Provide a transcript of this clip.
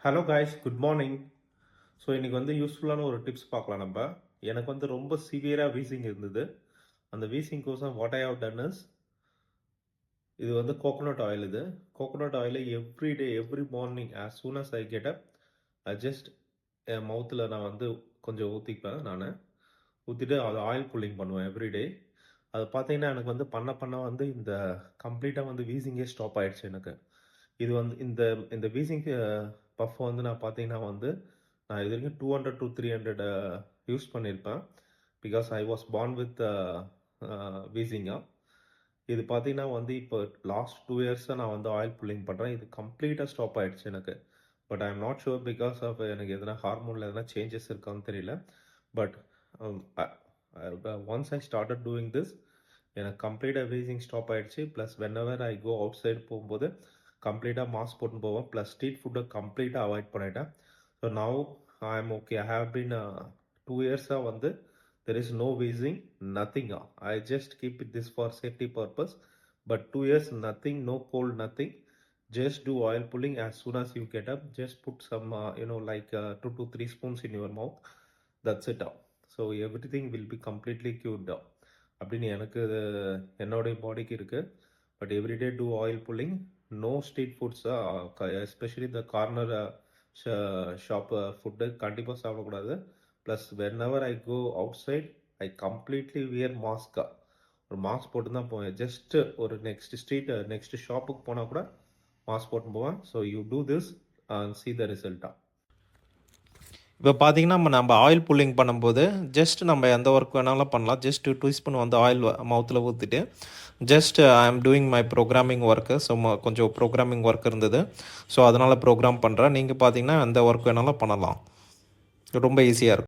Hello guys, good morning. So இன்றைக்கி வந்து யூஸ்ஃபுல்லான ஒரு டிப்ஸ் பார்க்கலாம் நம்ம. எனக்கு வந்து ரொம்ப சிவியராக வீசிங் இருந்தது. அந்த வீசிங் கோசம் what I have done is, இது வந்து கோகோனட் ஆயில். இது coconut oil every day every morning as soon as I get up, I just என் மவுத்தில் நான் வந்து கொஞ்சம் ஊற்றிப்பேன். நான் ஊற்றிட்டு அதை ஆயில் புல்லிங் பண்ணுவேன் எவ்ரி டே. அது பார்த்தீங்கன்னா எனக்கு வந்து பண்ண வந்து இந்த கம்ப்ளீட்டாக வந்து வீசிங்கே ஸ்டாப் ஆகிடுச்சு எனக்கு. இது வந்து இந்த இந்த வீசிங் பஃப் வந்து நான் பார்த்தீங்கன்னா வந்து நான் இது வரைக்கும் 200 to 300 யூஸ் பண்ணியிருப்பேன். Because I was born with வீசிங்கா. இது பார்த்தீங்கன்னா வந்து இப்போ லாஸ்ட் 2 இயர்ஸாக நான் வந்து ஆயில் புல்லிங் பண்ணுறேன். இது கம்ப்ளீட்டாக ஸ்டாப் ஆகிடுச்சு எனக்கு. But I am not sure because of எனக்கு எதனா ஹார்மோனில் எதனா சேஞ்சஸ் இருக்கான்னு தெரியல. But once I started doing this, எனக்கு கம்ப்ளீட்டாக வீசிங் ஸ்டாப் ஆகிடுச்சு. Plus whenever I go outside போகும்போது கம்ப்ளீட்டாக மாஸ்க் போட்டுன்னு போவேன். ப்ளஸ் ஸ்ட்ரீட் ஃபுட்டை கம்ப்ளீட்டாக அவாய்ட் பண்ணிட்டேன். So now I am okay. I have been 2 இயர்ஸாக வந்து there is no wheezing, nothing. I just keep it this for safety purpose. But 2 years nothing, no cold, nothing. Just do oil pulling as soon as you get up. Just put some, like 2 to 3 spoons in your mouth. That's it. So everything will be completely cured. அப்படின்னு எனக்கு என்னோடைய பாடிக்கு இருக்குது. But everyday do oil pulling. No street foods, especially இந்த corner shop food கண்டிப்பாக சாப்பிடக்கூடாது. Plus whenever I go outside I completely wear மாஸ்கா. ஒரு மாஸ்க் போட்டு தான் போவேன். ஜஸ்ட்டு ஒரு நெக்ஸ்ட் ஷாப்புக்கு போனால் கூட மாஸ்க் போட்டு போவேன். So you do this and see the result. இப்போ பார்த்தீங்கன்னா நம்ம ஆயில் புல்லிங் பண்ணும்போது ஜஸ்ட் நம்ம எந்த ஒர்க் வேணாலும் பண்ணலாம். ஜஸ்ட் 2 ஸ்பூன் வந்து ஆயில் மவுத்தில் ஊற்றிட்டு just I am doing my programming work. So கொஞ்சம் ப்ரோக்ராமிங் ஒர்க் இருந்தது. ஸோ அதனால் ப்ரோக்ராம் பண்ணுறேன். நீங்கள் பார்த்தீங்கன்னா எந்த ஒர்க் வேணாலும் பண்ணலாம். ரொம்ப ஈஸியாக இருக்கும்.